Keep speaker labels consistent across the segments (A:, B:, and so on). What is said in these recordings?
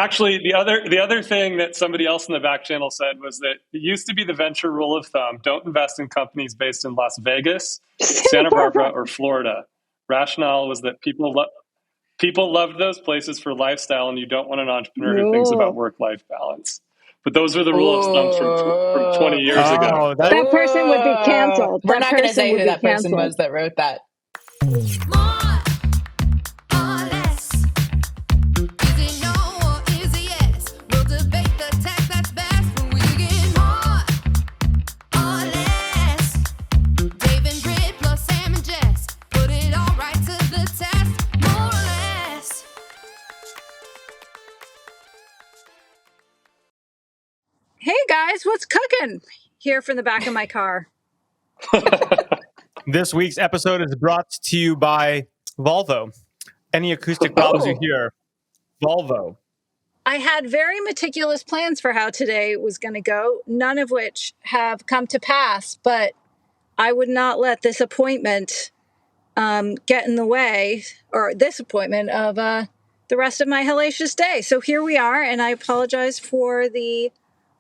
A: actually, the other thing that somebody else in the back channel said was that it used to be the venture rule of thumb: don't invest in companies based in Las Vegas, Santa Barbara, or Florida. Rationale was that people loved those places for lifestyle, and you don't want an entrepreneur who thinks about work-life balance. But those were the rule of thumbs from 20 years ago.
B: That person would be canceled.
C: We're not going to say who that person was that wrote that.
B: Hey guys, what's cooking? Here from the back of my car.
D: This week's episode is brought to you by Volvo. Any acoustic problems you hear, Volvo.
B: I had very meticulous plans for how today was going to go, none of which have come to pass, but I would not let this appointment get in the way, or this appointment of the rest of my hellacious day. So here we are, and I apologize for the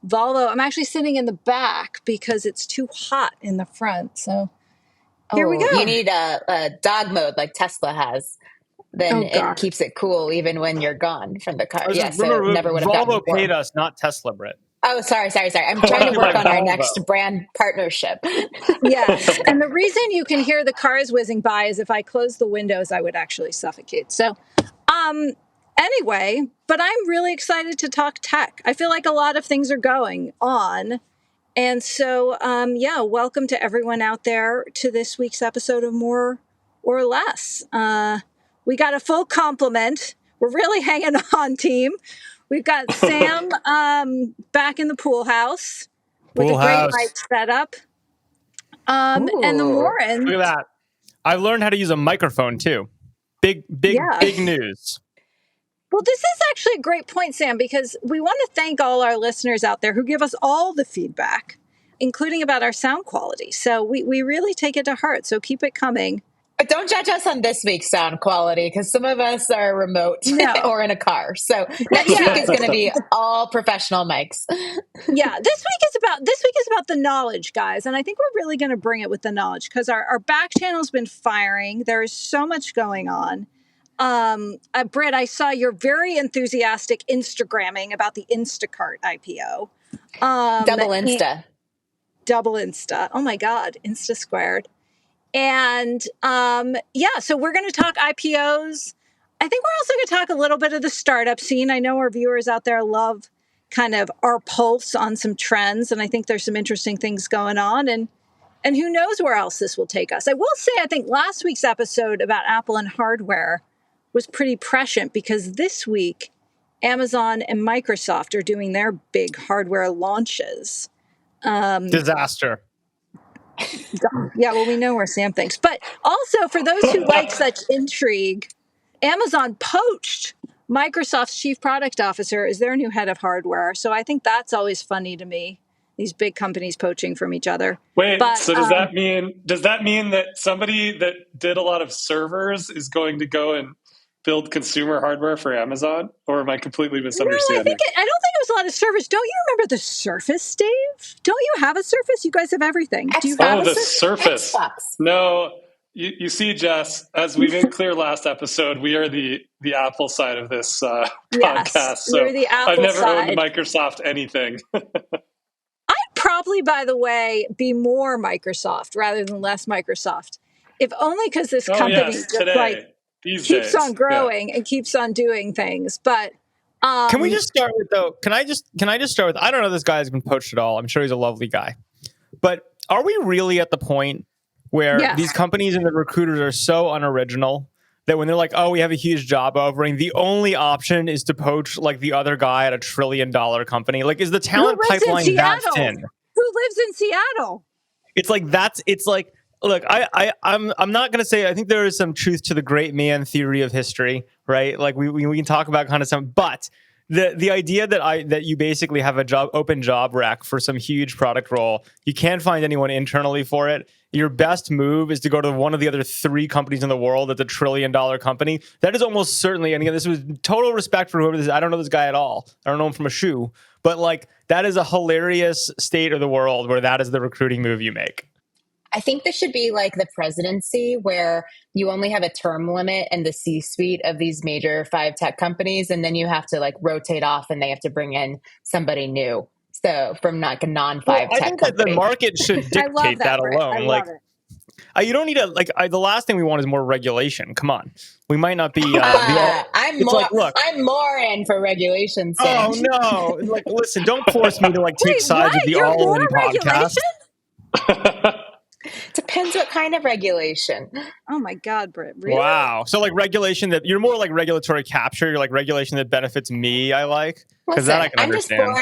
B: Volvo. I'm actually sitting in the back because it's too hot in the front. So here we go.
C: You need a dog mode like Tesla has. Then it keeps it cool even when you're gone from the car. Yeah, so never would have gotten
D: Volvo paid us, not Tesla, Britt.
C: Oh, sorry. I'm trying to work on our next brand partnership.
B: Yes. And the reason you can hear the cars whizzing by is if I close the windows, I would actually suffocate. So, anyway, but I'm really excited to talk tech. I feel like a lot of things are going on. And so, welcome to everyone out there to this week's episode of More or Less. We got a full complement. We're really hanging on, team. We've got Sam back in the pool house with a great light setup. And the Warrens.
D: Look at that. I learned how to use a microphone too. Big news.
B: Well, this is actually a great point, Sam, because we want to thank all our listeners out there who give us all the feedback, including about our sound quality. So we really take it to heart. So keep it coming.
C: But don't judge us on this week's sound quality, because some of us are remote or in a car. So next week is going to be all professional mics.
B: Yeah, this week is about the knowledge, guys, and I think we're really going to bring it with the knowledge because our back channel's been firing. There is so much going on. Britt, I saw your very enthusiastic Instagramming about the Instacart IPO. Double Insta. Oh my God, Insta squared. And so we're going to talk IPOs. I think we're also going to talk a little bit of the startup scene. I know our viewers out there love kind of our pulse on some trends, and I think there's some interesting things going on. And who knows where else this will take us. I will say, I think last week's episode about Apple and hardware was pretty prescient because this week, Amazon and Microsoft are doing their big hardware launches.
D: Disaster.
B: Yeah, well, we know where Sam thinks. But also, for those who like such intrigue, Amazon poached Microsoft's chief product officer as their new head of hardware. So I think that's always funny to me, these big companies poaching from each other.
A: Wait, so does that mean that somebody that did a lot of servers is going to go and build consumer hardware for Amazon? Or am I completely misunderstanding?
B: No, I don't think it was a lot of Surface. Don't you remember the Surface, Dave? Don't you have a Surface? You guys have everything. Do you have
A: the Surface? No, you see, Jess, as we made clear last episode, we are the Apple side of this podcast. So
B: we're the Apple
A: I've never
B: side.
A: owned Microsoft anything.
B: I'd probably, by the way, be more Microsoft rather than less Microsoft. If only because this company keeps on growing and keeps on doing things. But
D: can we just start with though? Can I just start with? I don't know if this guy has been poached at all. I'm sure he's a lovely guy, but are we really at the point where these companies and the recruiters are so unoriginal that when they're like, "Oh, we have a huge job offering," the only option is to poach like the other guy at $1 trillion company? Like, is the talent pipeline that thin?
B: Who lives in Seattle?
D: It's like. Look, I'm not going to say I think there is some truth to the great man theory of history, right? Like we can talk about kind of some, but the idea that you basically have a open job rec for some huge product role, you can't find anyone internally for it, your best move is to go to one of the other 3 companies in the world that's $1 trillion company, that is almost certainly, and again, this was total respect for whoever this is. I don't know this guy at all. I don't know him from a shoe. But like, that is a hilarious state of the world where that is the recruiting move you make.
C: I think this should be like the presidency, where you only have a term limit in the C-suite of these major 5 tech companies, and then you have to like rotate off and they have to bring in somebody new. So from like a non-5 tech company.
D: I think that the market should dictate that alone. Like, you don't need the last thing we want is more regulation. Come on. We might not be.
C: I'm more in for regulation.
D: Oh, no. Like, listen, don't force me to like take sides with the all-in podcast.
C: Depends what kind of regulation.
B: Oh my God, Britt. Really?
D: Wow. So like regulation that you're more like regulatory capture. You're like regulation that benefits me. I like, because that I can understand.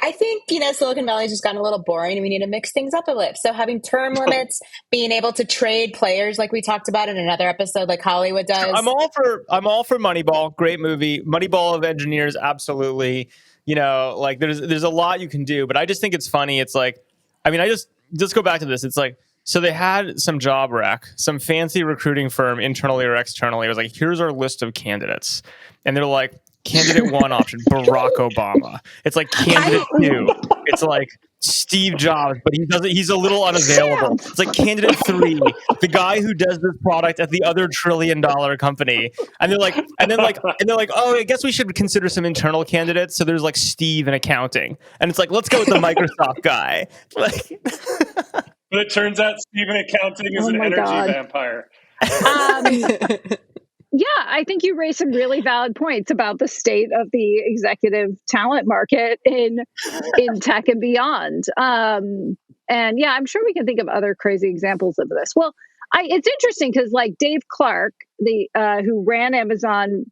C: I think, Silicon Valley's just gotten a little boring and we need to mix things up a bit. So having term limits, being able to trade players like we talked about in another episode, like Hollywood does.
D: I'm all for Moneyball. Great movie. Moneyball of engineers. Absolutely. Like there's a lot you can do, but I just think it's funny. It's like, let's go back to this. It's like, so they had some job rec, some fancy recruiting firm internally or externally. It was like, here's our list of candidates. And they're like, candidate 1 option, Barack Obama. It's like candidate 2. It's like Steve Jobs, but he's a little unavailable. It's like candidate 3, the guy who does this product at the other $1 trillion company. And they're like, oh, I guess we should consider some internal candidates. So there's like Steve in accounting. And it's like, let's go with the Microsoft guy. Like,
A: but it turns out Steve in accounting is an energy vampire.
B: Yeah, I think you raised some really valid points about the state of the executive talent market in tech and beyond. And yeah, I'm sure we can think of other crazy examples of this. Well, it's interesting because like Dave Clark, who ran Amazon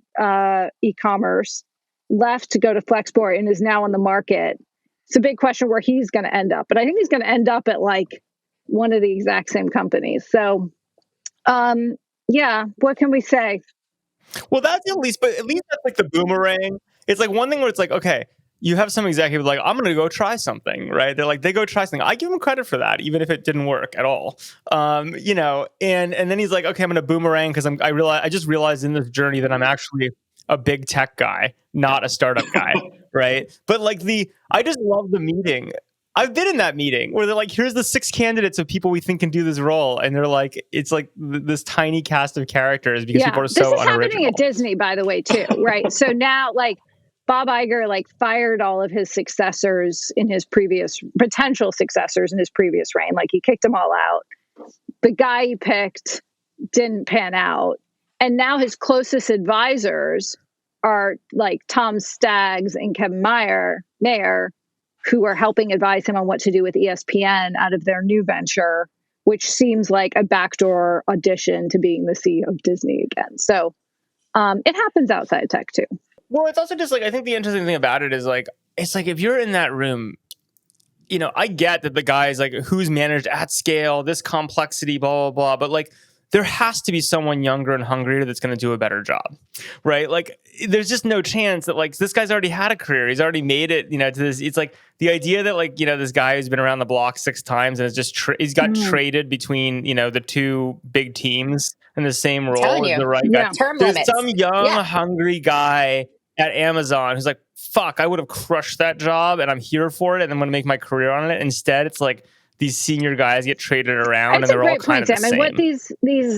B: e-commerce, left to go to Flexport and is now on the market. It's a big question where he's going to end up, but I think he's going to end up at like one of the exact same companies. So, yeah, what can we say?
D: Well, that's at least that's like the boomerang. It's like one thing where it's like, okay, you have some executive like, I'm going to go try something, right? They're like, they go try something. I give them credit for that, even if it didn't work at all. And then he's like, okay, I'm going to boomerang because I just realized in this journey that I'm actually a big tech guy, not a startup guy, right? But like I just love the meeting. I've been in that meeting where they're like, here's the 6 candidates of people we think can do this role. And they're like, it's like this tiny cast of characters because people are so unoriginal. This is happening
B: at Disney, by the way, too, right? So now like Bob Iger like fired all of his potential successors in his previous reign. Like he kicked them all out. The guy he picked didn't pan out. And now his closest advisors are like Tom Staggs and Kevin Mayer, who are helping advise him on what to do with ESPN out of their new venture, which seems like a backdoor audition to being the CEO of Disney again. So it happens outside tech too.
D: Well, it's also just like, I think the interesting thing about it is like, it's like if you're in that room, I get that the guy is like, who's managed at scale, this complexity, blah, blah, blah. But like, there has to be someone younger and hungrier that's going to do a better job, right? Like, there's just no chance that like this guy's already had a career. He's already made it, to this. It's like the idea that like, this guy who's been around the block 6 times and is just he's got traded between, the 2 big teams in the same role as the right guy. There's some young, hungry guy at Amazon who's like, fuck, I would have crushed that job and I'm here for it and I'm going to make my career on it. Instead, it's like, these senior guys get traded around and they're all kind of the same.
B: And what these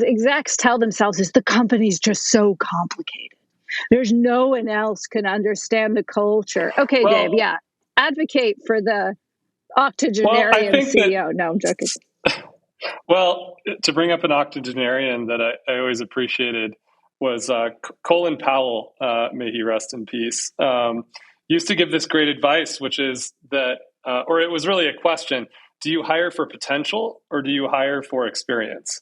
B: execs tell themselves is the company's just so complicated. There's no one else can understand the culture. Okay, well, Dave, advocate for the octogenarian CEO. No, I'm joking.
A: Well, to bring up an octogenarian that I always appreciated was Colin Powell, may he rest in peace, used to give this great advice, which is that, or it was really a question, do you hire for potential or do you hire for experience?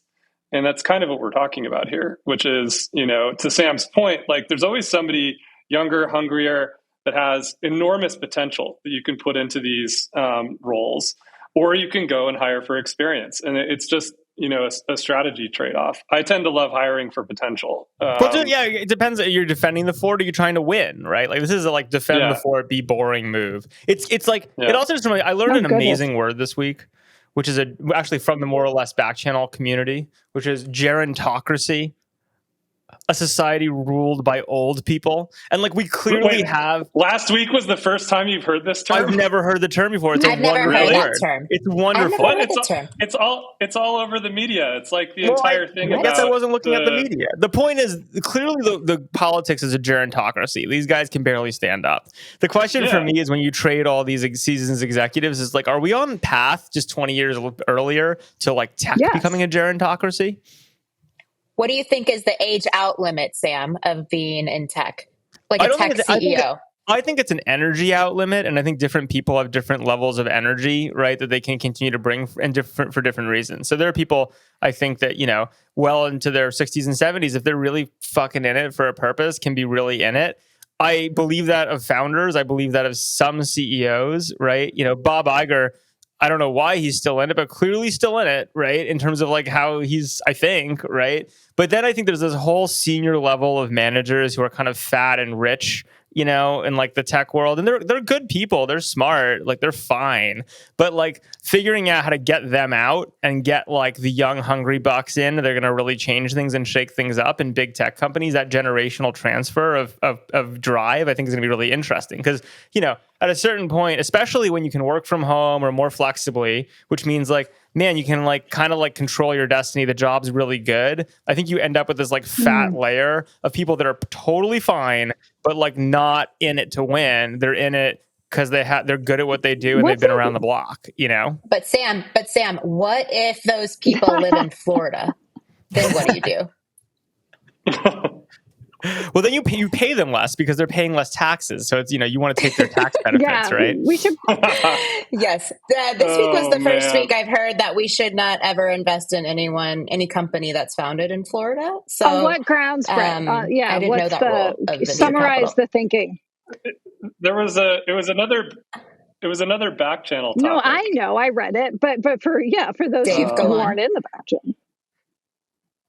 A: And that's kind of what we're talking about here, which is, to Sam's point, like there's always somebody younger, hungrier that has enormous potential that you can put into these roles, or you can go and hire for experience. And it's just, a strategy trade-off. I tend to love hiring for potential.
D: It depends. You're defending the fort or you're trying to win, right? Like this is a defend the fort, be boring move. It's like, it also just, I learned an amazing word this week, which is actually from the More or Less back channel community, which is gerontocracy, a society ruled by old people. And like we clearly have.
A: Last week was the first time you've heard this term?
D: I've never heard the term before. It's
C: I've
D: a
C: never
D: wonderful
C: heard
D: word.
C: that term.
D: It's wonderful.
C: I've never heard the term.
A: It's all over the media. It's like the entire thing.
D: I guess I wasn't looking at the media. The point is, clearly the politics is a gerontocracy. These guys can barely stand up. The question for me is, when you trade all these seasons executives, is like, are we on path just 20 years earlier to like tech becoming a gerontocracy?
C: What do you think is the age out limit, Sam, of being in tech? Like a tech CEO?
D: I think it's an energy out limit, and I think different people have different levels of energy, right, that they can continue to bring for different reasons. So there are people, I think, that, you know, well into their 60s and 70s, if they're really fucking in it for a purpose, can be really in it. I believe that of founders. I believe that of some CEOs, right? You know, Bob Iger, I don't know why he's still in it, but clearly still in it, right? In terms of like how he's, I think, right? But then I think there's this whole senior level of managers who are kind of fat and rich, you know, in like the tech world. And they're good people. They're smart. Like they're fine. But like figuring out how to get them out and get like the young, hungry bucks in, they're going to really change things and shake things up in big tech companies. That generational transfer of drive, I think, is going to be really interesting. Because, you know, at a certain point, especially when you can work from home or more flexibly, which means like, man, you can like kind of like control your destiny. The job's really good. I think you end up with this like fat layer of people that are totally fine, but like not in it to win. They're in it because they're good at what they do and they've been around the block, you know?
C: But Sam, what if those people live in Florida? Then what do you do?
D: Well, then you pay them less because they're paying less taxes. So it's, you know, you want to take their tax benefits, right?
B: We should.
C: Yes. This week was the first week I've heard that we should not ever invest in any company that's founded in Florida. So
B: on what grounds, Brett?
C: I didn't know that rule of the
B: summarize the thinking.
A: It was another back channel topic.
B: No, I know, I read it, but for those who aren't in the back channel.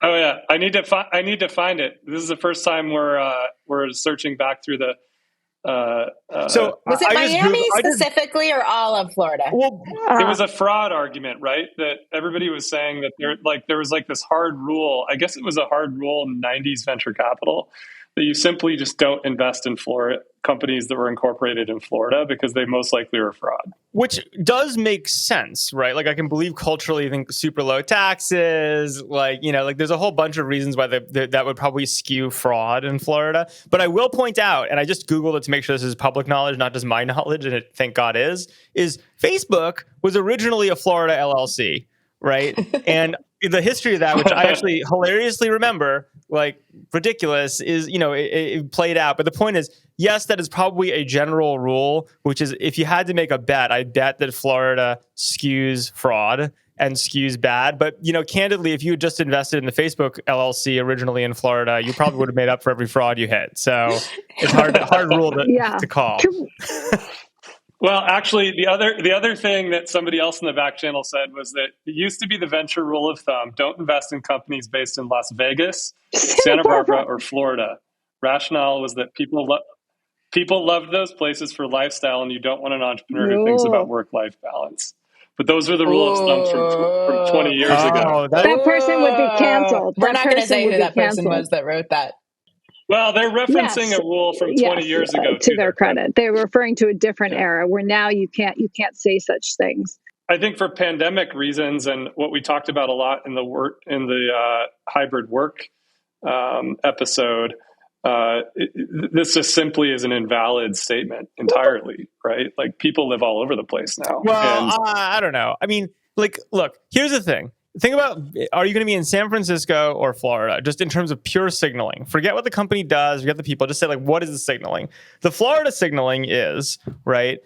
A: Oh yeah, I need to find it. This is the first time we're searching back through the.
C: So was it Miami specifically, or all of Florida?
A: Well, it was a fraud argument, right? That everybody was saying that there was like this hard rule. I guess it was a hard rule in '90s venture capital that you simply just don't invest in Florida companies that were incorporated in Florida because they most likely are fraud.
D: Which does make sense, right? Like I can believe culturally, I think super low taxes, like, you know, like there's a whole bunch of reasons why that would probably skew fraud in Florida. But I will point out, and I just Googled it to make sure this is public knowledge, not just my knowledge, and it, thank God is Facebook was originally a Florida LLC, right? And the history of that, which I actually hilariously remember, like ridiculous, is, you know, it played out. But the point is, yes, that is probably a general rule, which is if you had to make a bet, I bet that Florida skews fraud and skews bad. But, you know, candidly, if you had just invested in the Facebook LLC originally in Florida, you probably would have made up for every fraud you hit. So it's hard rule to call.
A: Well, actually, the other thing that somebody else in the back channel said was that it used to be the venture rule of thumb: don't invest in companies based in Las Vegas, Santa Barbara, or Florida. Rationale was that people love those places for lifestyle, and you don't want an entrepreneur who thinks about work-life balance. But those were the rule of thumb from 20 years ago.
B: That person would be canceled.
C: We're not going to say who that person was that wrote that.
A: Well, they're referencing a rule from 20 years ago.
B: To their credit, they're referring to a different era where now you can't say such things.
A: I think for pandemic reasons, and what we talked about a lot in the hybrid work episode, this just simply is an invalid statement entirely, right? Like people live all over the place now.
D: Well, I don't know. I mean, like, look, here's the thing. Think about, are you going to be in San Francisco or Florida? Just in terms of pure signaling. Forget what the company does. Forget the people. Just say, like, what is the signaling? The Florida signaling is, right,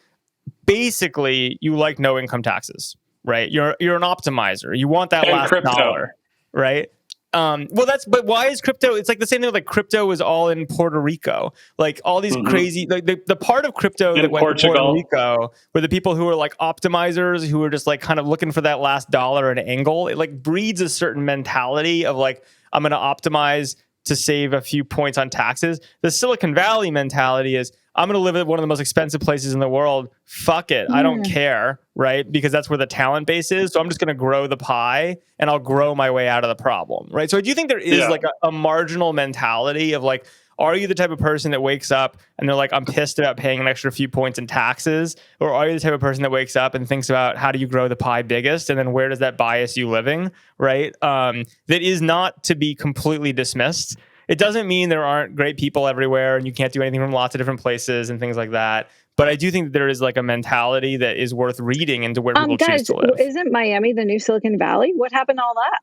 D: basically you like no income taxes, right? You're an optimizer. You want that last dollar, right? But why is crypto? It's like the same thing. Like crypto was all in Puerto Rico. Like all these crazy, like the part of crypto that went to Puerto Rico were the people who were like optimizers, who were just like kind of looking for that last dollar and angle. It like breeds a certain mentality of like, I'm going to optimize to save a few points on taxes. The Silicon Valley mentality is, I'm going to live at one of the most expensive places in the world. Fuck it. I don't care, right? Because that's where the talent base is. So I'm just going to grow the pie and I'll grow my way out of the problem, right? So I do think there is like a marginal mentality of like, are you the type of person that wakes up and they're like, I'm pissed about paying an extra few points in taxes? Or are you the type of person that wakes up and thinks about how do you grow the pie biggest? And then where does that bias you living, right? That is not to be completely dismissed. It doesn't mean there aren't great people everywhere and you can't do anything from lots of different places and things like that. But I do think that there is like a mentality that is worth reading into where people choose to live.
B: Isn't Miami the new Silicon Valley? What happened to all that?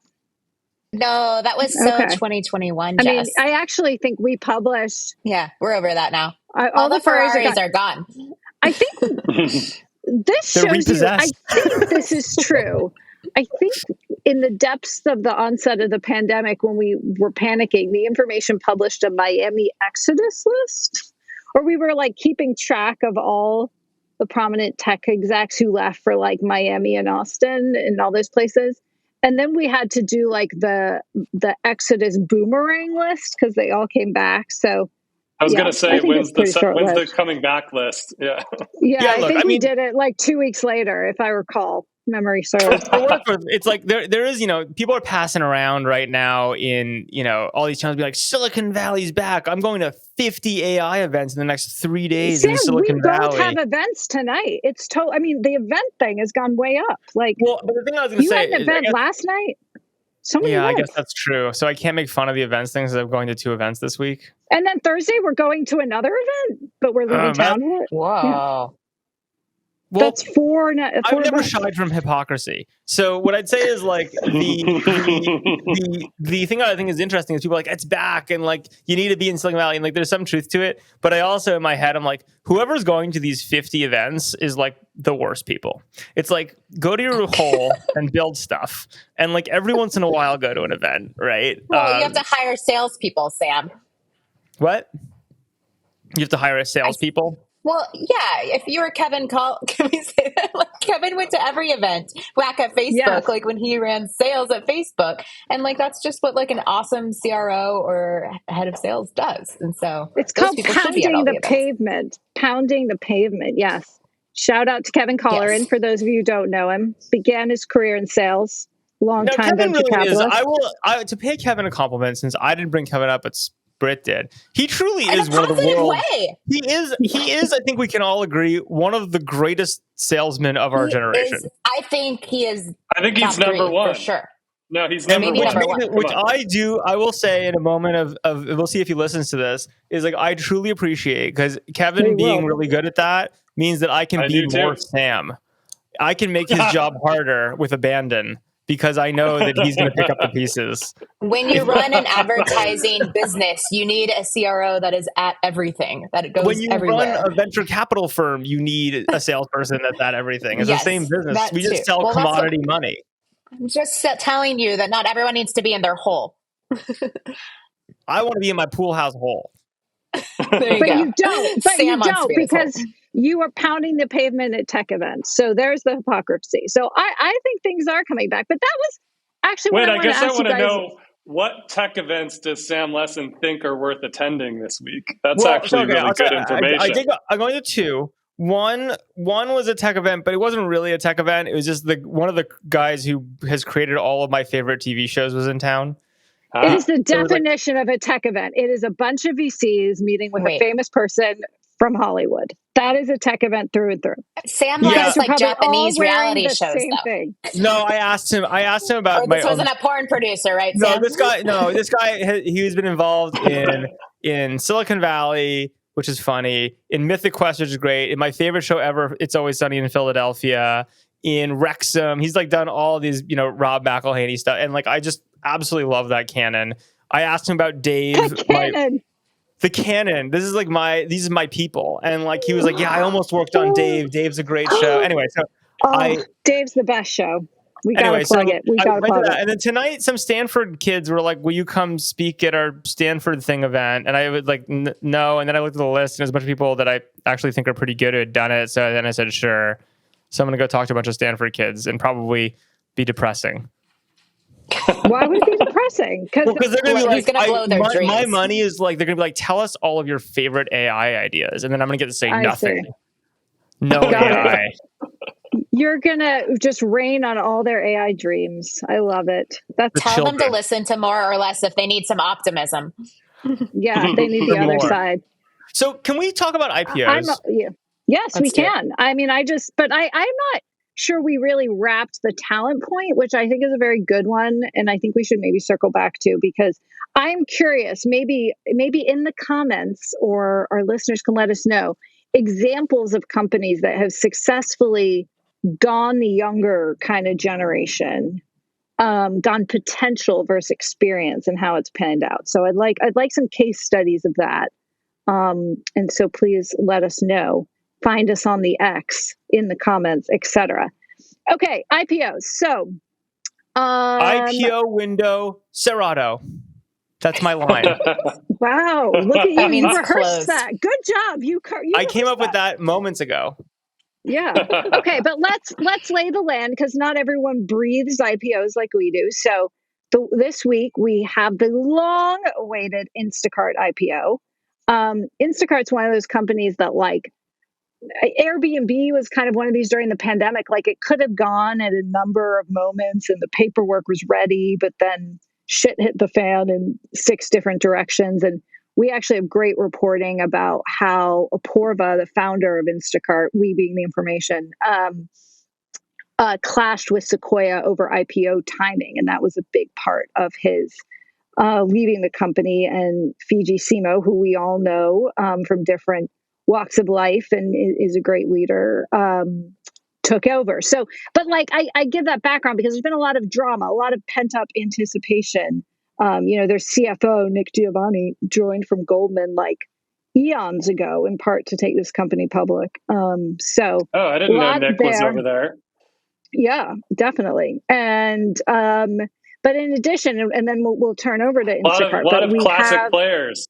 C: No, that was so 2021, Jess.
B: I mean, I actually think we published.
C: Yeah, we're over that now.
B: All the
C: Ferraris are gone.
B: I think this shows you. I think this is true. I think in the depths of the onset of the pandemic, when we were panicking, the information published a Miami exodus list, or we were like keeping track of all the prominent tech execs who left for like Miami and Austin and all those places. And then we had to do like the Exodus boomerang list because they all came back. So
A: I was going to say, when's the coming back list? Yeah.
B: Yeah, I think we did it like 2 weeks later, if I recall. Memory serves.
D: It's like there is, people are passing around right now in, all these channels be like, Silicon Valley's back. I'm going to 50 AI events in the next 3 days in Silicon Valley.
B: We both have events tonight. The event thing has gone way up. Like,
D: well, but the thing I was going to say,
B: you had an event last night. So many events.
D: I guess that's true. So I can't make fun of the events things. I'm going to 2 events this week.
B: And then Thursday we're going to another event, but we're leaving town for it.
C: Wow.
B: Yeah.
D: Well,
B: that's four.
D: I've never shied from hypocrisy. So what I'd say is like the thing I think is interesting is people are like, it's back and like you need to be in Silicon Valley and like there's some truth to it. But I also in my head I'm like, whoever's going to these 50 events is like the worst people. It's like go to your hole and build stuff, and like every once in a while go to an event, right?
C: Well, you have to hire salespeople, Sam.
D: What? You have to hire salespeople?
C: Well, yeah, if you were Kevin, can we say that? Like, Kevin went to every event back at Facebook, like when he ran sales at Facebook. And like, that's just what like an awesome CRO or head of sales does. And so
B: it's called pounding the pavement. Pounding the pavement. Yes. Shout out to Kevin Colleran. Yes. For those of you who don't know him, began his career in sales. Long time venture capitalist.
D: To pay Kevin a compliment, since I didn't bring Kevin up, but Britt did. He truly is one of the world. He is. I think we can all agree one of the greatest salesmen of our generation.
C: I think he is.
A: I think he's number one
C: for sure.
A: No, he's number one.
D: Which I do. I will say in a moment of we'll see if he listens to this. Is like I truly appreciate because Kevin being really good at that means that I can be more Sam. I can make his job harder with abandon. Because I know that he's going to pick up the pieces.
C: When you run an advertising business, you need a CRO that is at everything, that it goes everywhere. When you run
D: a venture capital firm, you need a salesperson that's at everything. It's the same business. We just sell commodity money.
C: I'm just telling you that not everyone needs to be in their hole.
D: I want to be in my pool house hole.
B: You don't because you are pounding the pavement at tech events. So there's the hypocrisy. So I think things are coming back. But that was actually
A: I want to know what tech events does Sam Lessin think are worth attending this week? That's really good information.
D: I'm going to 2. One was a tech event, but it wasn't really a tech event. It was just one of the guys who has created all of my favorite TV shows was in town.
B: It is the definition of a tech event. It is a bunch of VCs meeting with a famous person from Hollywood. That is a tech event through and through.
C: Sam likes like Japanese reality shows.
D: No, I asked him about
C: this wasn't a porn producer, right?
D: No,
C: Sam?
D: this guy, he's been involved in Silicon Valley, which is funny, in Mythic Quest, which is great, in my favorite show ever, It's Always Sunny in Philadelphia, in Wrexham. He's like done all these, Rob McElhaney stuff, and like I just absolutely love that canon. I asked him about Dave. The canon. This is like these are my people. And like he was like, yeah, I almost worked on Dave. Dave's a great show. Anyway, so
B: Dave's the best show. We gotta plug it. We gotta plug it.
D: And then tonight, some Stanford kids were like, will you come speak at our Stanford thing event? And I would like, no. And then I looked at the list and there's a bunch of people that I actually think are pretty good who had done it. So then I said, sure. So I'm going to go talk to a bunch of Stanford kids and probably be depressing.
B: Why would it be depressing? Because
D: they're going to be
C: he's going to blow their dreams.
D: My money is like, they're going to be like, tell us all of your favorite AI ideas. And then I'm going to get to say nothing. No AI.
B: You're going to just rain on all their AI dreams. I love it.
C: Tell them to listen to More or Less if they need some optimism.
B: Yeah, they need the other side.
D: So can we talk about IPOs?
B: Yes, we can. I mean, I'm not sure we really wrapped the talent point, which I think is a very good one. And I think we should maybe circle back to, because I'm curious, maybe in the comments, or our listeners can let us know examples of companies that have successfully gone the younger kind of generation, gone potential versus experience, and how it's panned out. So I'd like some case studies of that. And so please let us know. Find us on the X, in the comments, etc. Okay, IPOs. So
D: IPO window, Serato. That's my line.
B: Wow, look at you. You rehearsed
C: close.
B: that. Good job. You
D: I came up with that moments ago.
B: Yeah. Okay, but let's lay the land, because not everyone breathes IPOs like we do. So this week we have the long-awaited Instacart IPO. Instacart's one of those companies that, like, Airbnb was kind of one of these during the pandemic. Like, it could have gone at a number of moments and the paperwork was ready, but then shit hit the fan in 6 different directions. And we actually have great reporting about how Apoorva, the founder of Instacart, we being the information, clashed with Sequoia over IPO timing. And that was a big part of his leaving the company. And Fiji Simo, who we all know from different walks of life and is a great leader, took over. So, but like, I give that background because there's been a lot of drama, a lot of pent up anticipation. Their CFO, Nick Giovanni, joined from Goldman like eons ago, in part to take this company public.
A: I didn't know Nick was over there.
B: Yeah, definitely. And, but in addition, and then we'll turn over to Instacart.
A: A lot of classic players.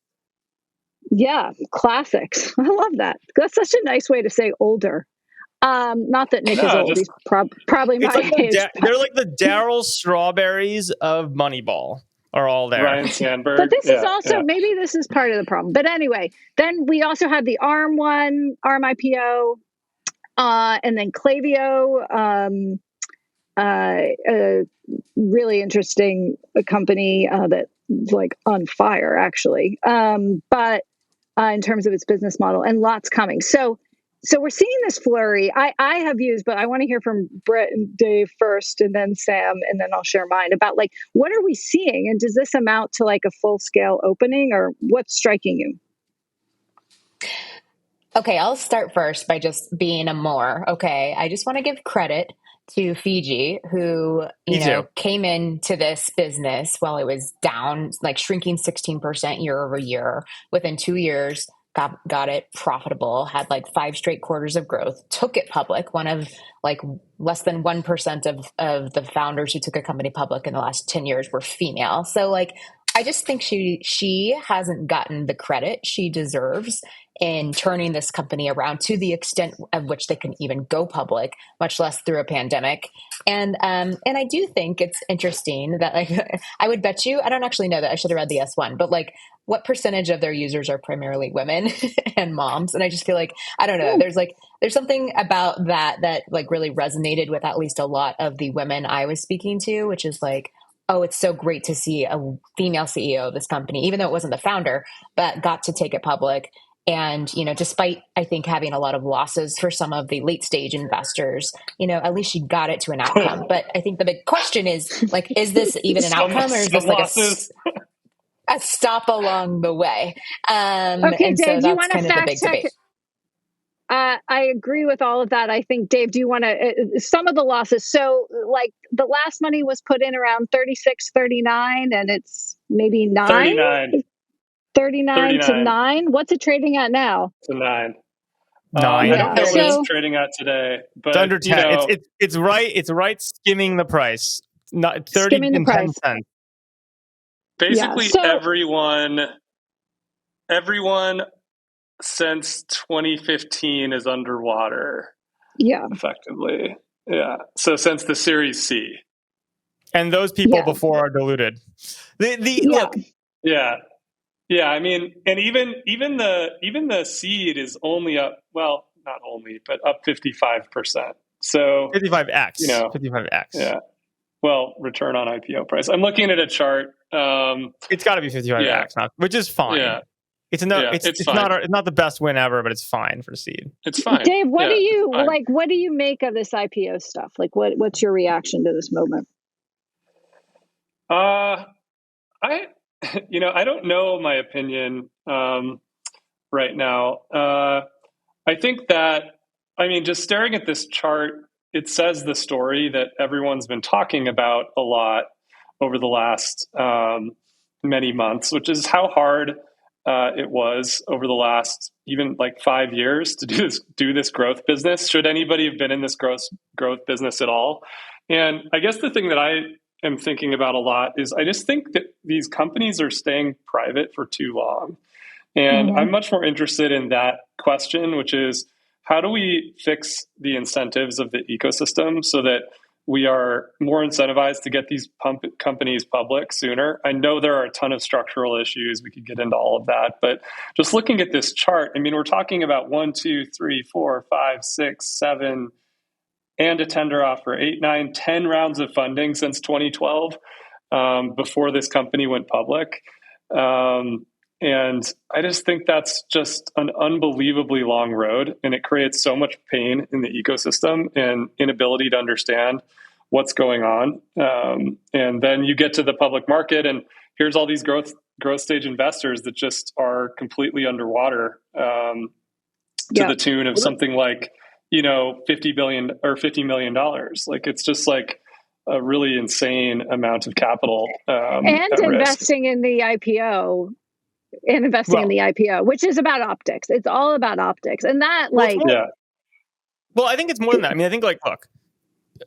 B: Yeah, classics. I love that. That's such a nice way to say older. Not that Nick is old. He's probably my age.
D: They're like the Daryl Strawberries of Moneyball are all there.
A: Ryan Sandberg.
B: But this is also, maybe this is part of the problem. But anyway, then we also have the ARM IPO, and then Klaviyo, a really interesting company that's like on fire, actually. But in terms of its business model, and lots coming. So we're seeing this flurry. I have views, but I want to hear from Brett and Dave first, and then Sam, and then I'll share mine about, like, what are we seeing? And does this amount to like a full scale opening, or what's striking you?
C: Okay, I'll start first by just being a more. Okay, I just want to give credit to Fiji, who, came into this business while it was down, like shrinking 16% year over year. Within 2 years, got it profitable, had like 5 straight quarters of growth, took it public. One of like less than 1% of the founders who took a company public in the last 10 years were female. So like, I just think she hasn't gotten the credit she deserves in turning this company around to the extent of which they can even go public, much less through a pandemic. And I do think it's interesting that, like, I would bet you, I don't actually know that, I should have read the S1, but like, what percentage of their users are primarily women and moms? And I just feel like, I don't know, there's something about that like really resonated with at least a lot of the women I was speaking to, which is like, oh, it's so great to see a female CEO of this company, even though it wasn't the founder, but got to take it public. And, despite, I think, having a lot of losses for some of the late stage investors, at least she got it to an outcome. But I think the big question is, like, is this even an outcome, or is this like a stop along the way?
B: Okay,
C: and
B: Dave,
C: so
B: do you
C: that's
B: want to
C: kind of the
B: fact
C: big
B: check?
C: debate.
B: I agree with all of that. I think, Dave, do you want to, some of the losses? So like the last money was put in around 36, 39, and it's maybe 9? 39 to 9. What's it trading at now?
A: To 9.
D: 9.
A: I don't know what it's trading at today, but
D: it's under 10. It's right skimming the price. Not 30 and 10 cents.
A: Basically, everyone since 2015 is underwater.
B: Yeah.
A: Effectively. Yeah. So since the Series C.
D: And those people before are diluted. Look.
A: Yeah. Yeah. I mean, and even the seed is only up, well, not only, but up 55%. So
D: 55x. 55x.
A: Yeah. Well, return on IPO price. I'm looking at a chart.
D: It's got to be 55x, which is fine.
A: Yeah.
D: It's not the best win ever, but it's fine for seed.
A: It's fine.
B: Dave, what do you like? What do you make of this IPO stuff? Like, what's your reaction to this movement?
A: I don't know my opinion right now. I think that, just staring at this chart, it says the story that everyone's been talking about a lot over the last many months, which is how hard it was over the last even like 5 years to do this growth business. Should anybody have been in this growth business at all? And I guess the thing that I am thinking about a lot is I just think that these companies are staying private for too long. And I'm much more interested in that question, which is how do we fix the incentives of the ecosystem so that we are more incentivized to get these companies public sooner? I know there are a ton of structural issues. We could get into all of that. But just looking at this chart, we're talking about 1, 2, 3, 4, 5, 6, 7, and a tender offer, 8, 9, 10 rounds of funding since 2012 before this company went public. And I just think that's just an unbelievably long road, and it creates so much pain in the ecosystem and inability to understand what's going on. And then you get to the public market, and here's all these growth stage investors that just are completely underwater to the tune of something like, $50 billion or $50 million. Like, it's just like a really insane amount of capital.
B: And investing in the IPO. In the IPO, which is about optics. It's all about optics. And that,
D: Well, I think it's more than that. I think, look,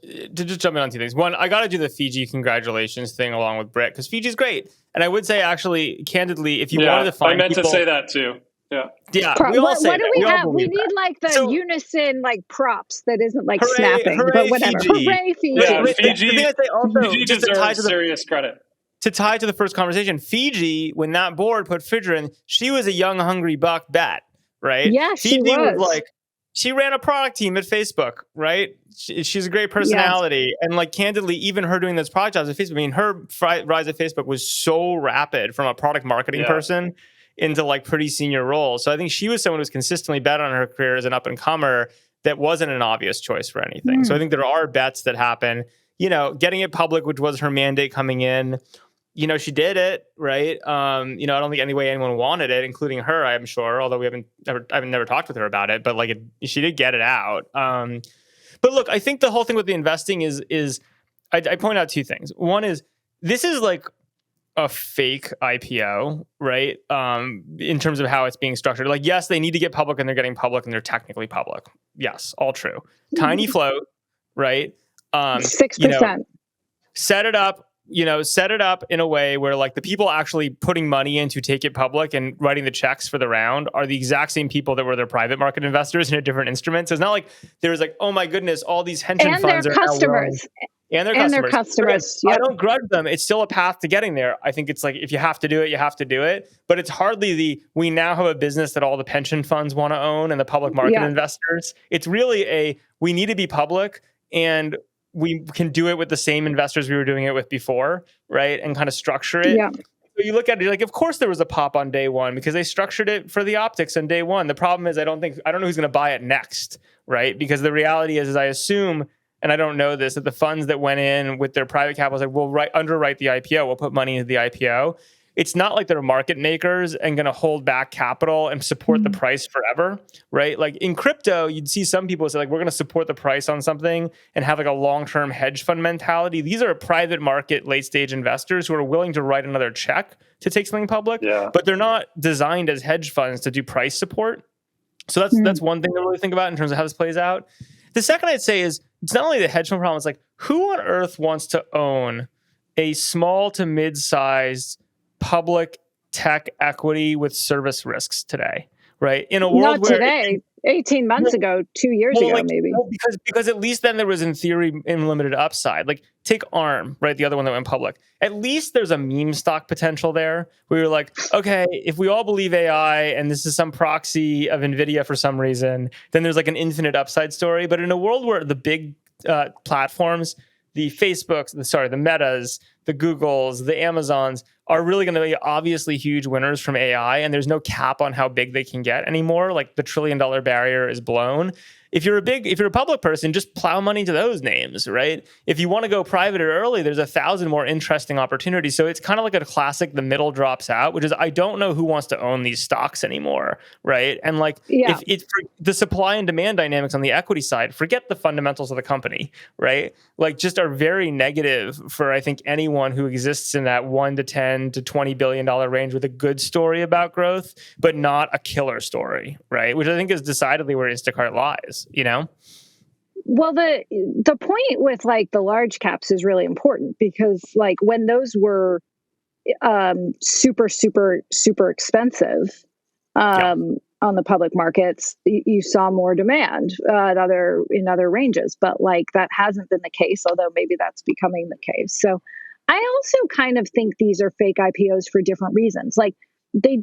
D: to just jump in on two things. One, I got to do the Fiji congratulations thing along with Britt, because Fiji's great. And I would say, actually, candidly, if you wanted to find
A: I meant to say that too. Yeah.
D: We all say
B: what do we
D: that.
B: have? We need like the unison props that isn't like snapping, but whatever.
D: Fiji.
B: Hooray, Fiji.
A: Yeah, Fiji
D: just
A: deserves serious credit.
D: To tie to the first conversation, Fiji, when that board put Fidra in, she was a young, hungry buck bet, right?
B: Yeah,
D: Fiji
B: she was.
D: She ran a product team at Facebook, right? She's a great personality. Yes. And candidly, even her doing those product jobs at Facebook, her rise at Facebook was so rapid from a product marketing person into pretty senior roles. So I think she was someone who was consistently bet on her career as an up-and-comer that wasn't an obvious choice for anything. So I think there are bets that happen. Getting it public, which was her mandate coming in, she did it, right? I don't think any way anyone wanted it, including her, I'm sure, although I've never talked with her about it, but she did get it out. But look, I think the whole thing with the investing is I point out two things. One is this is a fake IPO, right? In terms of how it's being structured. Yes, they need to get public and they're getting public and they're technically public. Yes, all true. Tiny float, right?
B: 6%.
D: Set it up in a way where the people actually putting money in to take it public and writing the checks for the round are the exact same people that were their private market investors in a different instrument. So it's not like there's oh my goodness, all these pension funds are
B: customers.
D: And their customers. I don't grudge them. It's still a path to getting there. I think it's if you have to do it, you have to do it. But it's hardly we now have a business that all the pension funds want to own and the public market investors. It's really we need to be public, and we can do it with the same investors we were doing it with before, right? And kind of structure it. Yeah. So you look at it, of course there was a pop on day one because they structured it for the optics on day one. The problem is I don't know who's going to buy it next, right? Because the reality is I assume, and I don't know this, that the funds that went in with their private capital we'll underwrite the IPO, we'll put money into the IPO. It's not like they're market makers and going to hold back capital and support the price forever, right? In crypto, you'd see some people say we're going to support the price on something and have a long-term hedge fund mentality. These are private market late-stage investors who are willing to write another check to take something public, but they're not designed as hedge funds to do price support. So that's one thing to really think about in terms of how this plays out. The second I'd say is it's not only the hedge fund problem, it's who on earth wants to own a small to mid-sized public tech equity with service risks today, right? In a world
B: not today. 18 months ago, 2 years ago, maybe.
D: Well, because at least then there was, in theory, unlimited upside. Like, take ARM, right? The other one that went public. At least there's a meme stock potential there, where you're like, okay, if we all believe AI and this is some proxy of NVIDIA for some reason, then there's like an infinite upside story. But in a world where the big platforms, the Facebooks, the Metas, the Googles, the Amazons are really going to be obviously huge winners from AI, and there's no cap on how big they can get anymore. Like, the $1 trillion barrier is blown. If you're a public person, just plow money to those names, right? If you want to go private or early, there's 1,000 more interesting opportunities. So it's kind of like a classic, the middle drops out, which is, I don't know who wants to own these stocks anymore, right? And like, if it's the supply and demand dynamics on the equity side, forget the fundamentals of the company, right? Like, just are very negative for, I think, anyone who exists in that 1 to 10 to $20 billion range with a good story about growth, but not a killer story, right? Which I think is decidedly where Instacart lies.
B: Well, the point with like the large caps is really important, because like when those were super expensive on the public markets, you saw more demand in other ranges, but like that hasn't been the case, although maybe that's becoming the case. So I also kind of think these are fake IPOs for different reasons. Like, they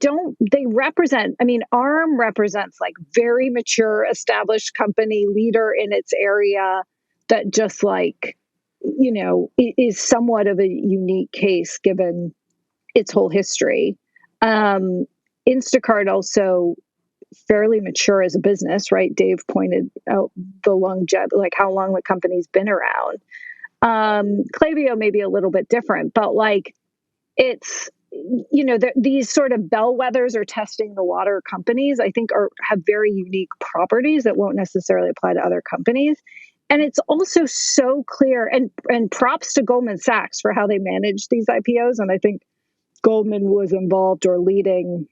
B: represent, I mean, ARM represents like very mature, established company, leader in its area, that just like, is somewhat of a unique case given its whole history. Instacart also fairly mature as a business, right? Dave pointed out the longevity, like how long the company's been around. Klaviyo may be a little bit different, but like it's, these sort of bellwethers or testing the water companies, I think, have very unique properties that won't necessarily apply to other companies. And it's also so clear, and props to Goldman Sachs for how they managed these IPOs. And I think Goldman was involved or leading,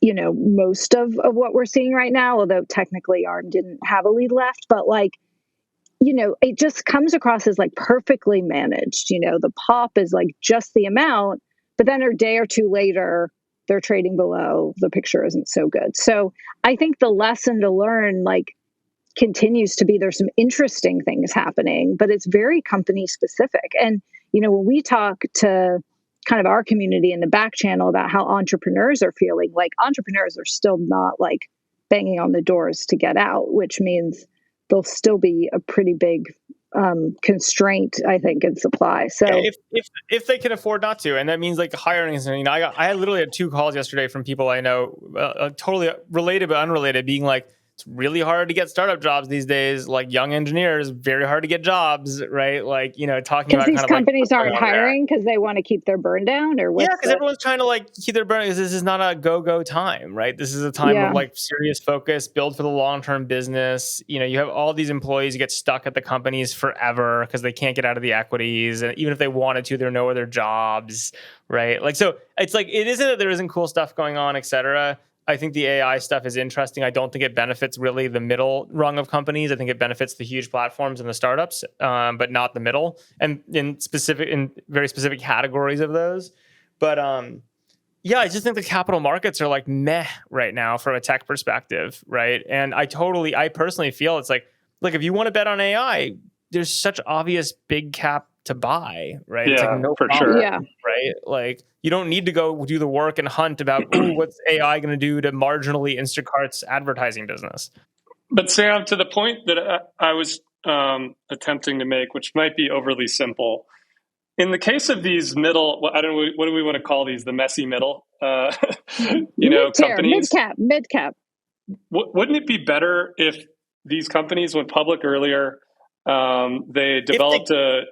B: most of what we're seeing right now, although technically ARM didn't have a lead left, but like, it just comes across as like perfectly managed. The pop is like just the amount, but then a day or two later, they're trading below. The picture isn't so good. So I think the lesson to learn, like, continues to be there's some interesting things happening, but it's very company specific. And, when we talk to kind of our community in the back channel about how entrepreneurs are feeling, like entrepreneurs are still not like banging on the doors to get out, which means there'll still be a pretty big constraint, I think, in supply. So
D: if they can afford not to, and that means like hiring is, I literally had 2 calls yesterday from people I know, totally related but unrelated, being like, it's really hard to get startup jobs these days. Like, young engineers, very hard to get jobs, right? Like, talking about
B: these
D: kind of
B: companies
D: like,
B: aren't hiring because they want to keep their burn down, or what?
D: Yeah, because everyone's trying to like keep their burn. This is not a go time, right? This is a time of like serious focus, build for the long-term business. You have all these employees who get stuck at the companies forever because they can't get out of the equities, and even if they wanted to, they're nowhere their jobs, right? Like, so it's like, it isn't that there isn't cool stuff going on, et cetera. I think the AI stuff is interesting. I don't think it benefits really the middle rung of companies. I think it benefits the huge platforms and the startups, but not the middle, and in very specific categories of those. But I just think the capital markets are like meh right now from a tech perspective, right? And I personally feel it's like, look, if you want to bet on AI, there's such obvious big cap to buy, right?
A: Yeah,
D: it's like no
A: for
D: problem,
A: sure.
B: Yeah.
D: Right? Like, you don't need to go do the work and hunt about, what's AI going to do to marginally Instacart's advertising business.
A: But Sam, to the point that I was attempting to make, which might be overly simple, in the case of these middle, I don't know, what do we want to call these? The messy middle,
B: Mid-tier,
A: companies.
B: mid-cap.
A: Wouldn't it be better if these companies went public earlier? They developed a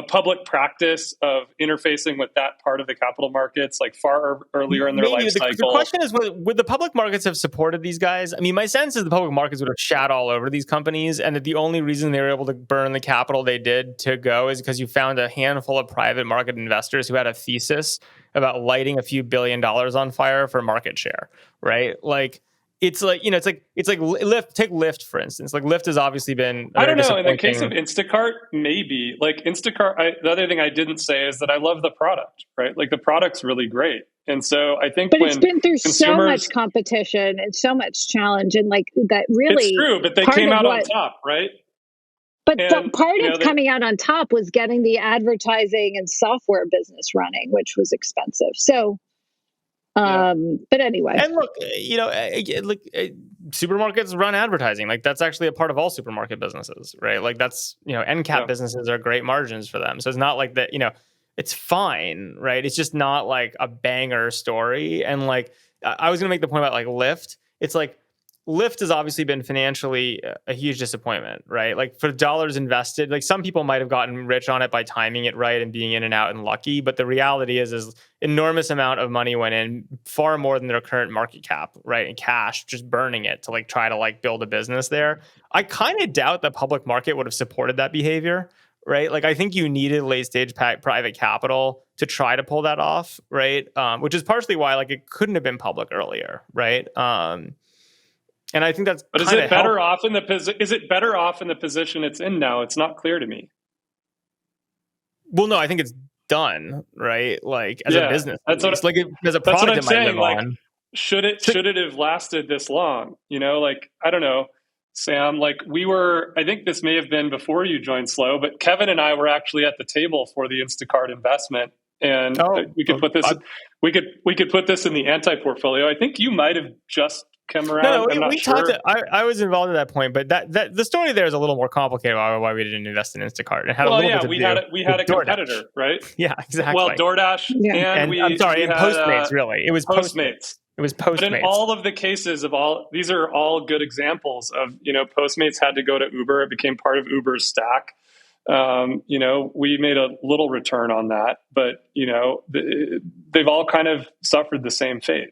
A: public practice of interfacing with that part of the capital markets like far earlier in their life cycle.
D: The question is, would the public markets have supported these guys? I mean, my sense is the public markets would have shat all over these companies, and that the only reason they were able to burn the capital they did to go is because you found a handful of private market investors who had a thesis about lighting a few $1 billion on fire for market share, right? Like, it's like, you know, it's like Lyft. Take Lyft, for instance. Like Lyft has obviously been
A: I don't know. In the case of Instacart, maybe. Like Instacart, the other thing I didn't say is that I love the product, right? Like the product's really great. And so I think
B: but it's been through so much competition and so much challenge, and like that really.
A: It's true, but they came out on top, right?
B: But part of coming out on top was getting the advertising and software business running, which was expensive. So, but anyway.
D: And look, you know, like supermarkets run advertising. Like that's actually a part of all supermarket businesses, right? Like that's, you know, end cap businesses are great margins for them. So it's not like that, you know, it's fine, right? It's just not like a banger story. And like, I was going to make the point about like Lyft. It's like, Lyft has obviously been financially a huge disappointment, right? Like for dollars invested, like some people might have gotten rich on it by timing it right and being in and out and lucky. But the reality is enormous amount of money went in, far more than their current market cap, right? And cash, just burning it to like try to like build a business there. I kind of doubt the public market would have supported that behavior, right? Like I think you needed late stage private capital to try to pull that off, right? Which is partially why like it couldn't have been public earlier, right? And I think that's.
A: But is it better off in the position it's in now? It's not clear to me.
D: Well, no, I think it's done, right? Like as a business, as a product,
A: it might live like, on. Should it have lasted this long? You know, like I don't know, Sam. Like I think this may have been before you joined Slow, but Kevin and I were actually at the table for the Instacart investment, and we could put this. We could put this in the anti-portfolio. I think you might have just come around.
D: No, we talked. I was involved at that point, but that the story there is a little more complicated. Why we didn't invest in Instacart? It had
A: we had a competitor, right?
D: Yeah, exactly.
A: Well, DoorDash and
D: Postmates. Really, it was Postmates. It was Postmates.
A: But in all of the cases these are all good examples of, you know, Postmates had to go to Uber. It became part of Uber's stack. You know, we made a little return on that, but you know, they've all kind of suffered the same fate.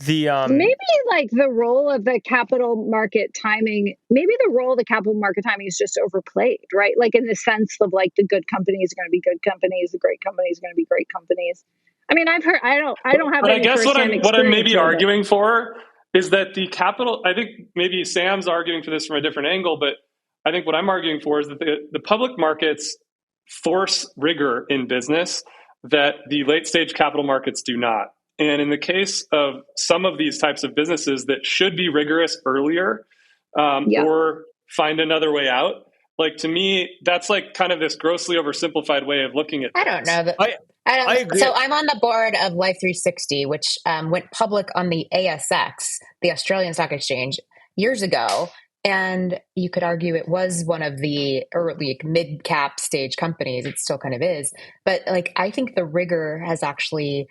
B: Maybe like the role of the capital market timing, is just overplayed, right? Like in the sense of like the good companies are going to be good companies, the great companies are going to be great companies. I mean, I've heard, I don't have. But
A: I guess what I'm maybe arguing for is that the capital. I think maybe Sam's arguing for this from a different angle, but I think what I'm arguing for is that the public markets force rigor in business that the late stage capital markets do not. And in the case of some of these types of businesses that should be rigorous earlier or find another way out, like to me, that's like kind of this grossly oversimplified way of looking at things.
C: I don't know. I agree. So I'm on the board of Life 360, which went public on the ASX, the Australian Stock Exchange, years ago. And you could argue it was one of the early mid-cap stage companies. It still kind of is. But like, I think the rigor has actually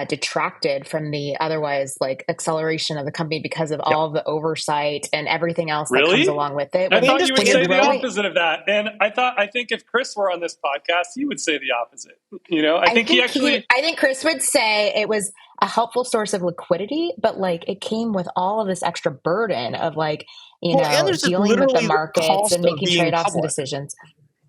C: detracted from the otherwise like acceleration of the company because of all the oversight and everything else that comes along with it.
A: I thought you would say the opposite of that. And I think if Chris were on this podcast, he would say the opposite. You know, I think
C: Chris would say it was a helpful source of liquidity, but like it came with all of this extra burden of like, you know, dealing with the markets and making trade-offs and decisions.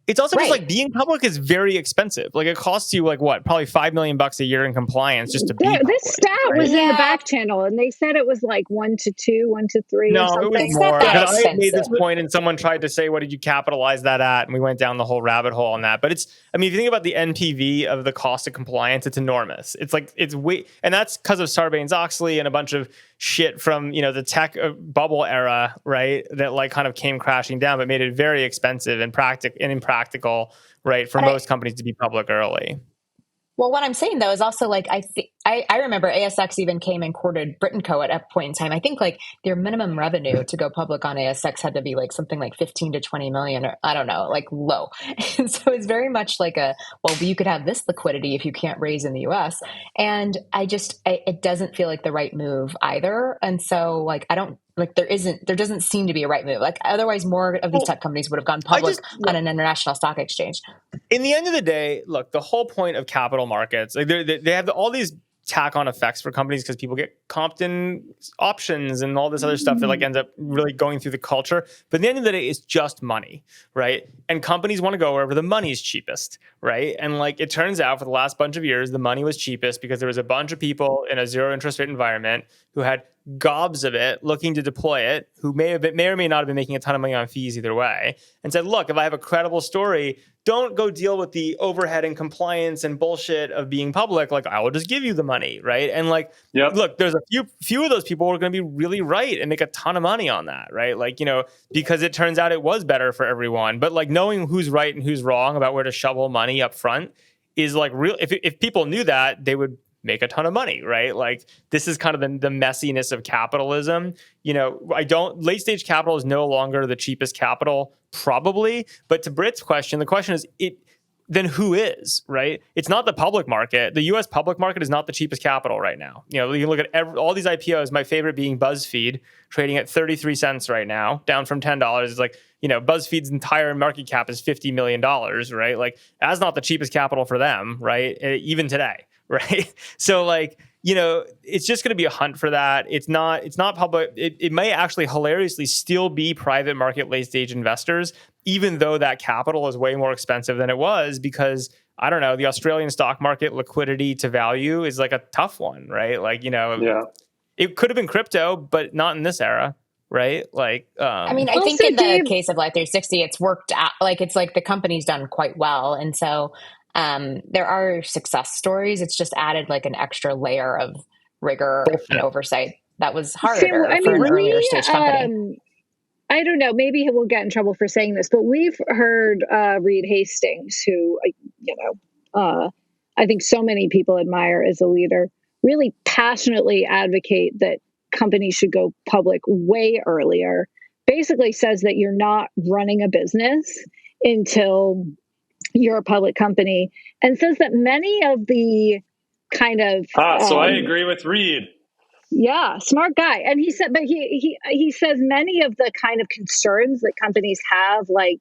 D: It's also just like being public is very expensive. Like it costs you like what, probably $5 million a year in compliance just to be public.
B: This stat was in the back channel, and they said it was like 1 to 2, 1 to 3.
D: No,
B: or something.
D: It was more. I made this point, and someone tried to say, "What did you capitalize that at?" And we went down the whole rabbit hole on that. But it's, I mean, if you think about the NPV of the cost of compliance, it's enormous. It's like it's way, and that's because of Sarbanes-Oxley and a bunch of shit from, you know, the tech bubble era, right? That like kind of came crashing down, but made it very expensive and impractical, right, for most companies to be public early.
C: Well, what I'm saying though is also like I remember ASX even came and courted Brit & Co at a point in time. I think like their minimum revenue to go public on ASX had to be like something like 15 to 20 million, or I don't know, like low. And so it's very much like you could have this liquidity if you can't raise in the US. And it doesn't feel like the right move either. And so like there doesn't seem to be a right move. Like otherwise more of these tech companies would have gone public on an international stock exchange.
D: In the end of the day, look, the whole point of capital markets, like they have all these tack on effects for companies because people get comped in options and all this other stuff that like ends up really going through the culture. But at the end of the day, it's just money, right? And companies want to go wherever the money is cheapest, right? And like it turns out for the last bunch of years, the money was cheapest because there was a bunch of people in a zero interest rate environment who had gobs of it, looking to deploy it, who may or may not have been making a ton of money on fees either way, and said, look, if I have a credible story, don't go deal with the overhead and compliance and bullshit of being public. Like, I will just give you the money, right? And like, look, there's a few of those people who are going to be really right and make a ton of money on that, right? Like, because it turns out it was better for everyone. But like, knowing who's right and who's wrong about where to shovel money up front is like real. If people knew that, they would make a ton of money, right? Like, this is kind of the messiness of capitalism. Late stage capital is no longer the cheapest capital, probably. But to Britt's question, the question is, then who is, right? It's not the public market. The US public market is not the cheapest capital right now. You can look at all these IPOs, my favorite being BuzzFeed, trading at 33 cents right now, down from $10. It's like, BuzzFeed's entire market cap is $50 million, right? Like, that's not the cheapest capital for them, right? Even today. Right. So like, it's just going to be a hunt for that. It's not public. It may actually hilariously still be private market late stage investors, even though that capital is way more expensive than it was, because I don't know, the Australian stock market liquidity to value is like a tough one, right? Like, it could have been crypto, but not in this era. Right. Like,
C: I mean, I think in the case of Life360, it's worked out. Like, it's like the company's done quite well. And so, there are success stories. It's just added like an extra layer of rigor and oversight that was harder for an earlier stage company.
B: I don't know. Maybe we'll get in trouble for saying this, but we've heard Reed Hastings, who, I think so many people admire as a leader, really passionately advocate that companies should go public way earlier. Basically says that you're not running a business until you're a public company, and says that many of the kind of
A: so I agree with Reed.
B: Yeah, smart guy. And he said, but he says many of the kind of concerns that companies have, like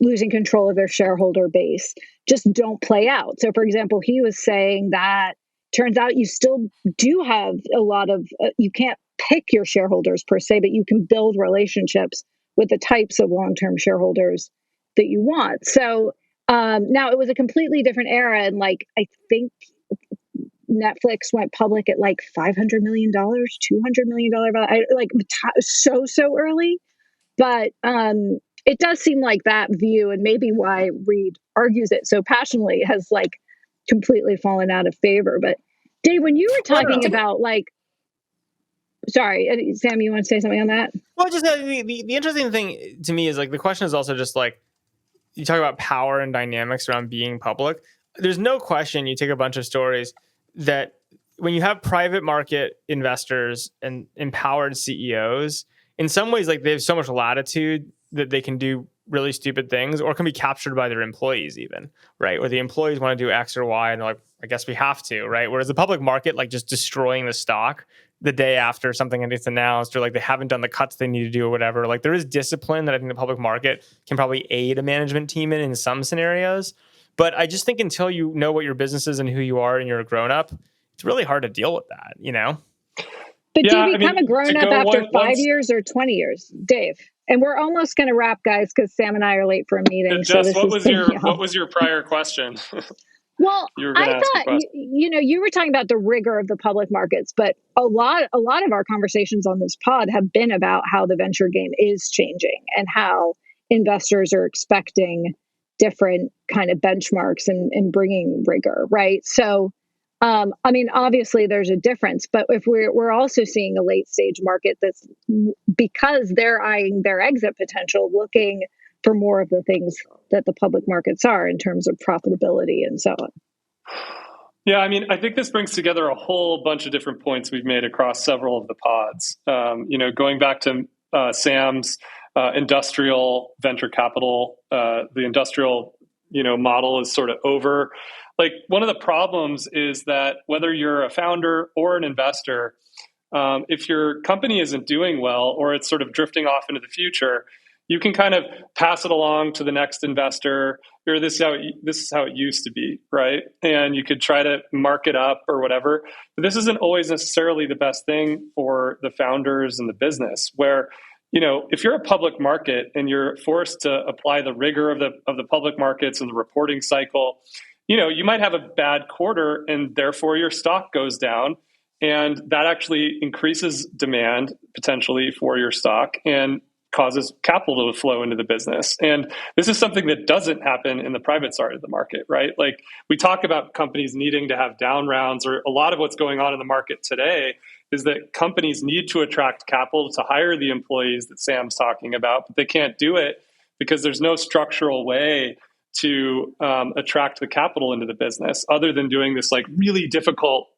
B: losing control of their shareholder base, just don't play out. So, for example, he was saying that turns out you still do have a lot of you can't pick your shareholders per se, but you can build relationships with the types of long-term shareholders that you want. So now it was a completely different era. And like, I think Netflix went public at like $500 million, $200 million, like so early. But it does seem like that view, and maybe why Reed argues it so passionately, has like completely fallen out of favor. But Dave, when you were talking about like, sorry, Sam, you want to say something on that?
D: Well, just the interesting thing to me is like, the question is also just like, you talk about power and dynamics around being public. There's no question, you take a bunch of stories that when you have private market investors and empowered CEOs, in some ways, like, they have so much latitude that they can do really stupid things, or can be captured by their employees even, right? Or the employees want to do X or Y, and they're like, I guess we have to, right? Whereas the public market, like, just destroying the stock the day after something gets announced, or like they haven't done the cuts they need to do or whatever. Like, there is discipline that I think the public market can probably aid a management team in some scenarios. But I just think until you know what your business is and who you are and you're a grown-up, it's really hard to deal with that,
B: But do you become a grown-up after 5 years or 20 years, Dave? And we're almost going to wrap, guys, because Sam and I are late for a meeting.
A: Jess, what was your prior question?
B: Well, I thought, you were talking about the rigor of the public markets, but a lot of our conversations on this pod have been about how the venture game is changing and how investors are expecting different kind of benchmarks and bringing rigor, right? So, I mean, obviously there's a difference, but if we're also seeing a late stage market that's, because they're eyeing their exit potential, looking for more of the things that the public markets are in terms of profitability and so on.
A: Yeah, I mean, I think this brings together a whole bunch of different points we've made across several of the pods. Going back to Sam's industrial venture capital, the industrial, model is sort of over. Like, one of the problems is that whether you're a founder or an investor, if your company isn't doing well, or it's sort of drifting off into the future, you can kind of pass it along to the next investor, or this is how it used to be, right? And you could try to mark it up or whatever. But this isn't always necessarily the best thing for the founders and the business, where, if you're a public market and you're forced to apply the rigor of the public markets and the reporting cycle, you might have a bad quarter and therefore your stock goes down. And that actually increases demand potentially for your stock and causes capital to flow into the business. And this is something that doesn't happen in the private side of the market, right? Like we talk about companies needing to have down rounds, or a lot of what's going on in the market today is that companies need to attract capital to hire the employees that Sam's talking about, but they can't do it because there's no structural way to attract the capital into the business other than doing this like really difficult,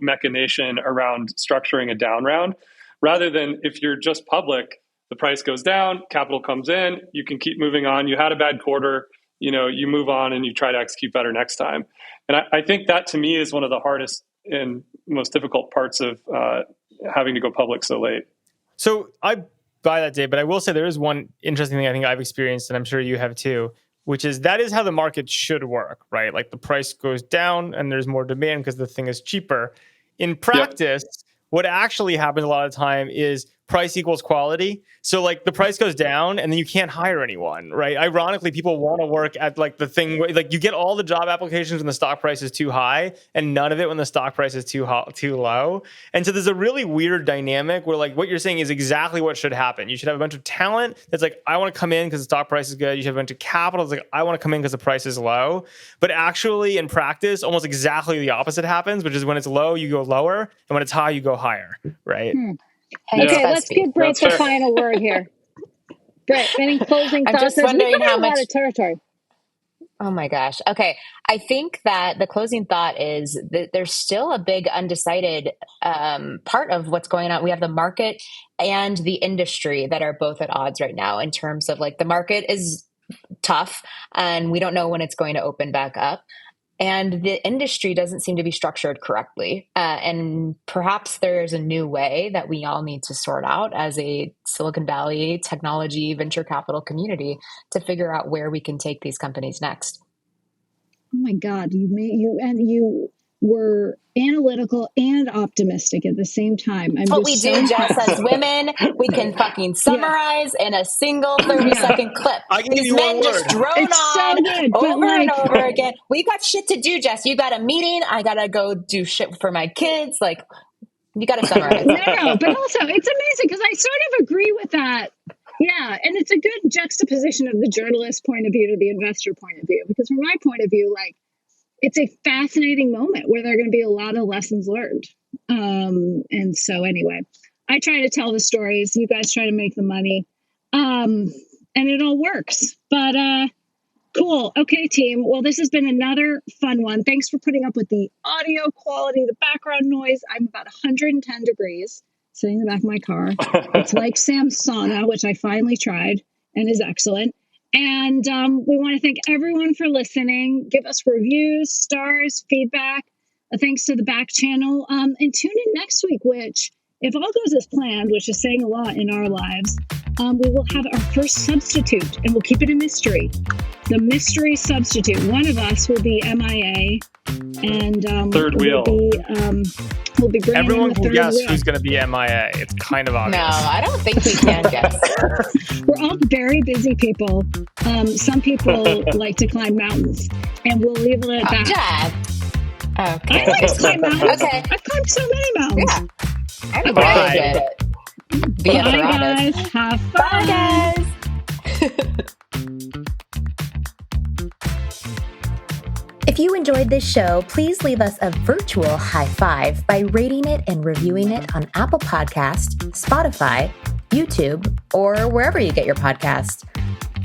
A: machination around structuring a down round, rather than if you're just public, the price goes down, capital comes in, you can keep moving on. You had a bad quarter, you move on and you try to execute better next time. And I think that to me is one of the hardest and most difficult parts of having to go public so late.
D: So I buy that, Dave, but I will say there is one interesting thing I think I've experienced, and I'm sure you have too, which is that is how the market should work, right? Like the price goes down and there's more demand because the thing is cheaper. In practice, what actually happens a lot of the time is price equals quality. So like the price goes down and then you can't hire anyone, right? Ironically, people want to work at like the thing, like you get all the job applications when the stock price is too high and none of it when the stock price is too low. And so there's a really weird dynamic where like what you're saying is exactly what should happen. You should have a bunch of talent that's like, I want to come in because the stock price is good. You should have a bunch of capital that's like, I want to come in because the price is low. But actually in practice, almost exactly the opposite happens, which is when it's low, you go lower. And when it's high, you go higher, right?
B: Okay, let's give Britt the final word here. Britt, any closing thoughts?
C: I'm just wondering how much
B: a lot of territory.
C: Oh my gosh. Okay. I think that the closing thought is that there's still a big undecided part of what's going on. We have the market and the industry that are both at odds right now in terms of like the market is tough and we don't know when it's going to open back up. And the industry doesn't seem to be structured correctly. And perhaps there's a new way that we all need to sort out as a Silicon Valley technology venture capital community to figure out where we can take these companies next.
B: Oh my God, you were analytical and optimistic at the same time.
C: That's what we do, Jess, as women. We can fucking summarize in a single 30-second clip. These men just drone on over and over again. We got shit to do, Jess. You got a meeting. I got to go do shit for my kids. Like, you got to summarize.
B: No, but also it's amazing because I sort of agree with that. Yeah, and it's a good juxtaposition of the journalist point of view to the investor point of view. Because from my point of view, like, it's a fascinating moment where there are going to be a lot of lessons learned. And so anyway, I try to tell the stories. You guys try to make the money. And it all works. But cool. Okay, team. Well, this has been another fun one. Thanks for putting up with the audio quality, the background noise. I'm about 110 degrees sitting in the back of my car. It's like Sam's sauna, which I finally tried and is excellent. And we want to thank everyone for listening. Give us reviews, stars, feedback. Thanks to the back channel. And tune in next week, which, if all goes as planned, which is saying a lot in our lives, we will have our first substitute, and we'll keep it a mystery. The mystery substitute. One of us will be MIA, and
A: third wheel.
B: We'll be bringing
D: everyone can guess
B: wheel.
D: Who's going to be MIA. It's kind of obvious.
C: No, I don't think we can guess.
B: We're all very busy people. Some people like to climb mountains, and we'll leave it at that.
C: Okay.
B: I like to climb mountains.
C: Okay.
B: I've climbed so many mountains.
C: Yeah. I'm really good at it.
B: Bye, guys. Have fun.
C: Bye, guys.
E: If you enjoyed this show, please leave us a virtual high five by rating it and reviewing it on Apple Podcasts, Spotify, YouTube, or wherever you get your podcasts.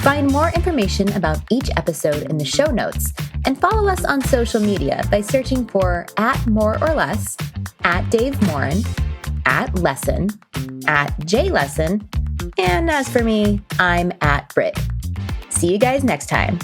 E: Find more information about each episode in the show notes and follow us on social media by searching for @MoreOrLess, @DaveMorin, @Lesson, @JLesson, and as for me, I'm @Brit. See you guys next time.